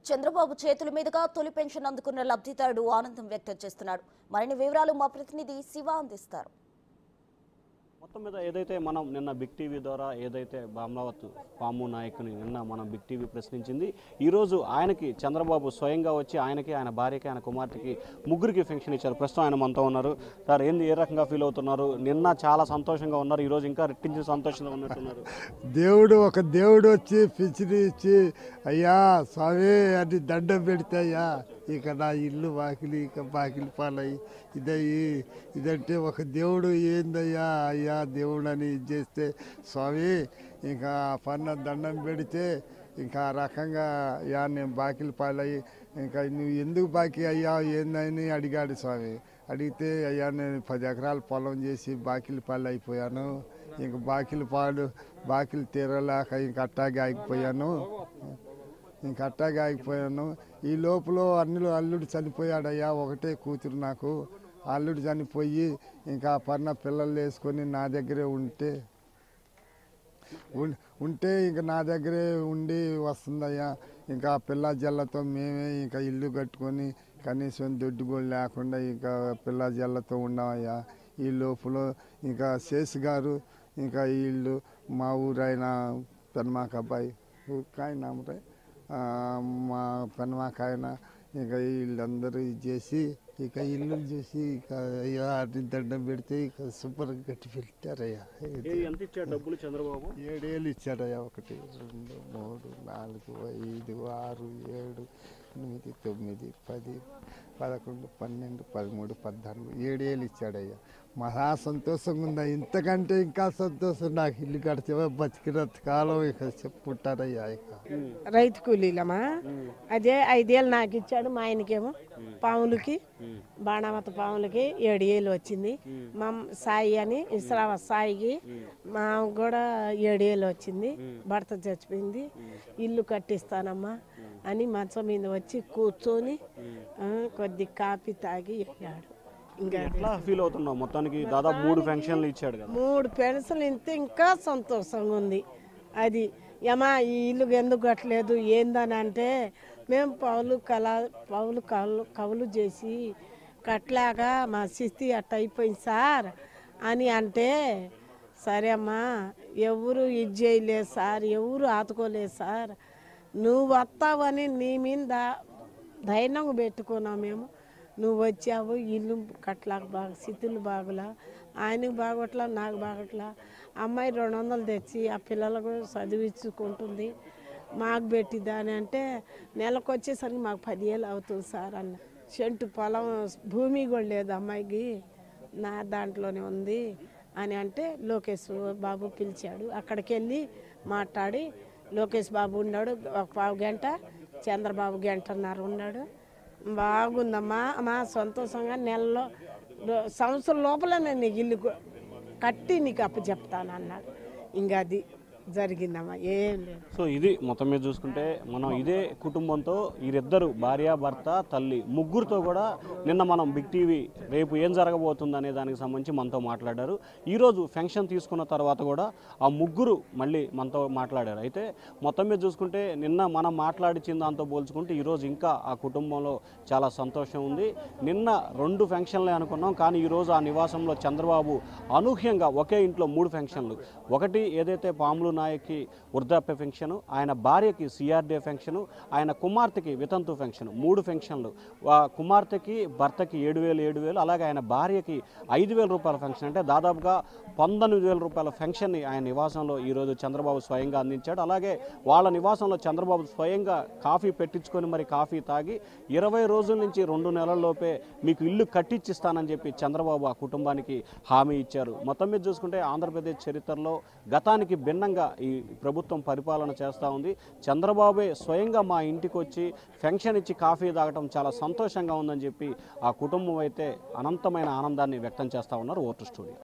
చంద్రబాబు చేతుల మీదుగా తొలి పెన్షన్ అందుకున్న లబ్ధిదారుడు ఆనందం వ్యక్తం చేస్తున్నాడు. మరిన్ని వివరాలు మా ప్రతినిధి శివ అందిస్తారు. మొత్తం మీద ఏదైతే మనం నిన్న బిగ్ టీవీ ద్వారా ఏదైతే బామ్లావత్ పాము నాయకుని నిన్న మనం బిగ్ టీవీ ప్రశ్నించింది, ఈరోజు ఆయనకి చంద్రబాబు స్వయంగా వచ్చి ఆయనకి, ఆయన భార్యకి, ఆయన కుమార్తెకి ముగ్గురికి పెన్షన్ ఇచ్చారు. ప్రస్తుతం ఆయన మనతో ఉన్నారు. సార్, ఏ రకంగా ఫీల్ అవుతున్నారు? నిన్న చాలా సంతోషంగా ఉన్నారు, ఈరోజు ఇంకా రెట్టించిన సంతోషంగా ఉన్నట్టున్నారు. దేవుడు వచ్చి పెన్షన్ ఇచ్చి, అయ్యా స్వామి అని దండం పెడితే, అయ్యా ఇక నా ఇల్లు వాకిలి ఇక బాకిలి పాలయ్యి ఇదంటే ఒక దేవుడు ఏందయ్యా అయ్యా దేవుడు అని ఇది చేస్తే స్వామి ఇంకా పన్న దండం పెడితే ఇంకా ఆ రకంగా అయ్యా నేను బాకిలి పాలయ్యి ఇంకా నువ్వు ఎందుకు బాకీ అయ్యా ఏందని అడిగాడు స్వామి. అడిగితే అయ్యా నేను 10 ఎకరాల పొలం చేసి బాకిలి పాలు అయిపోయాను, ఇంక బాకిలి తీరలేక ఇంక అట్టాగే ఆగిపోయాను. ఈ లోపల అల్లుడు చనిపోయాడయ్యా, ఒకటే కూతురు నాకు. అల్లుడు చనిపోయి ఇంకా పన్న పిల్లలు వేసుకొని నా దగ్గరే ఉంటే ఇంకా నా దగ్గరే ఉండి వస్తుందయ్యా. ఇంకా పిల్ల జల్లతో మేమే ఇంకా ఇల్లు కట్టుకొని కనీసం దొడ్డు కూడా లేకుండా ఇంకా పిల్ల జల్లతో ఉన్నామయ్యా. ఈ లోపల ఇంకా శేష్ గారు ఇంకా వీళ్ళు మా ఊరైన పెన్మాక అబ్బాయి ఊరికాయన మా పెన్మాకాయన ఇంకా వీళ్ళందరూ చేసి ఇక ఇల్లు చేసి ఇక అయ్యా అటు దండం పెడితే ఇక సూపర్గా కట్టి పెట్టారయ్యా. ఎంత ఇచ్చాడు డబ్బులు చంద్రబాబు? 7 ఏళ్ళు ఇచ్చాడయ్యా. 1 2 3 4 5 6 7 8 9 10 11 12 13 14 7 ఏళ్ళు ఇచ్చాడయ్యా. మహా సంతోషంగా ఉందా. ఇంతకంటే ఇంకా సంతోషం నాకు. ఇల్లు కడితే బతికినంత కాలం ఇక చెప్పుకుంటారయ్యా. ఇక రైతు కూలీలమా అదే 5 ఏళ్ళు నాకు ఇచ్చాడు. మా ఆయనకేమో పాములకి బాణామత పాములకి 7 ఏళ్ళు వచ్చింది. మా సాయి అని ఇస్రావ సాయికి మా కూడా 7 ఏళ్ళు వచ్చింది. భర్త చచ్చిపోయింది. ఇల్లు కట్టిస్తానమ్మా అని మంచం మీద వచ్చి కూర్చొని కొద్ది కాఫీ తాగి వెళ్ళాడు. ఇంకా ఎట్లా ఫీల్ అవుతున్నావు? మొత్తానికి దాదాపు 3 పెన్షన్లు ఇచ్చాడు కదా. 3 పెన్షన్లు ఇంత ఇంకా సంతోషంగా ఉంది. అది ఏమా ఈ ఇల్లు ఎందుకు కట్టలేదు ఏందని అంటే, మేము కవులు చేసి కట్టలేక మా శిస్తి అట్ట అయిపోయింది సార్ అని అంటే, సరే అమ్మా ఎవరు ఇది చేయలేదు సార్, ఎవరు ఆదుకోలేదు సార్, నువ్వు వస్తావని నీ మీద ధైర్యంగా పెట్టుకున్నావు మేము. నువ్వు వచ్చావు, ఇల్లు కట్టలేక బాగా స్థితులు బాగులా, ఆయనకు బాగోట్లా నాకు బాగోట్లా. అమ్మాయి 200 తెచ్చి ఆ పిల్లలకు చదివించుకుంటుంది, మాకు పెట్టిద్దాని అంటే నెలకు వచ్చేసరికి మాకు 10 ఏళ్ళు అవుతుంది సార్ అన్న. చెంటు పొలం భూమి కూడా లేదు అమ్మాయికి, నా దాంట్లోనే ఉంది అని అంటే లోకేష్ బాబు పిలిచాడు. అక్కడికి వెళ్ళి మాట్లాడి లోకేష్ బాబు ఉన్నాడు ఒక 1/2 గంట, చంద్రబాబు 1.5 గంట ఉన్నాడు. బాగుందమ్మా మా సంతోషంగా నెలలో సంవత్సరం లోపల నేను నీకు ఇల్లు కట్టి నీకు అప్పచెప్తాను అన్నాడు. ఇంకా అది జరిగిందమ్మా, ఏం లేదు. సో ఇది మొత్తం మీద చూసుకుంటే మనం ఇదే కుటుంబంతో వీరిద్దరు భార్య భర్త తల్లి ముగ్గురితో కూడా నిన్న మనం బిగ్ టీవీ రేపు ఏం జరగబోతుంది అనే దానికి సంబంధించి మనతో మాట్లాడారు. ఈరోజు పెన్షన్ తీసుకున్న తర్వాత కూడా ఆ ముగ్గురు మళ్ళీ మనతో మాట్లాడారు. అయితే మొత్తం మీద చూసుకుంటే నిన్న మనం మాట్లాడిన దాంతో పోల్చుకుంటే ఈరోజు ఇంకా ఆ కుటుంబంలో చాలా సంతోషం ఉంది. నిన్న 2 పెన్షన్లే అనుకున్నాం, కానీ ఈరోజు ఆ నివాసంలో చంద్రబాబు అనూహ్యంగా ఒకే ఇంట్లో 3 పెన్షన్లు. ఒకటి ఏదైతే పాములు నాయకి వృద్ధాప్య పెన్షన్, ఆయన భార్యకి సిఆర్డీఏ పెన్షన్, ఆయన కుమార్తెకి వితంతు పెన్షన్, 3 పెన్షన్లు. కుమార్తెకి భర్తకి 7,000 అలాగే ఆయన భార్యకి 5,000 రూపాయల పెన్షన్. అంటే దాదాపుగా 19,000 రూపాయల పెన్షన్ని ఆయన నివాసంలో ఈరోజు చంద్రబాబు స్వయంగా అందించాడు. అలాగే వాళ్ళ నివాసంలో చంద్రబాబు స్వయంగా కాఫీ పెట్టించుకొని మరి కాఫీ తాగి 20 రోజుల నుంచి 2 నెలల్లోపే మీకు ఇల్లు కట్టించిస్తానని చెప్పి చంద్రబాబు ఆ కుటుంబానికి హామీ ఇచ్చారు. మొత్తం మీద చూసుకుంటే ఆంధ్రప్రదేశ్ చరిత్రలో గతానికి భిన్నంగా ఈ ప్రభుత్వం పరిపాలన చేస్తూ ఉంది. చంద్రబాబే స్వయంగా మా ఇంటికి వచ్చి పెన్షన్ ఇచ్చి కాఫీ తాగటం చాలా సంతోషంగా ఉందని చెప్పి ఆ కుటుంబం అయితే అనంతమైన ఆనందాన్ని వ్యక్తం చేస్తూ ఉన్నారు. Vote studio.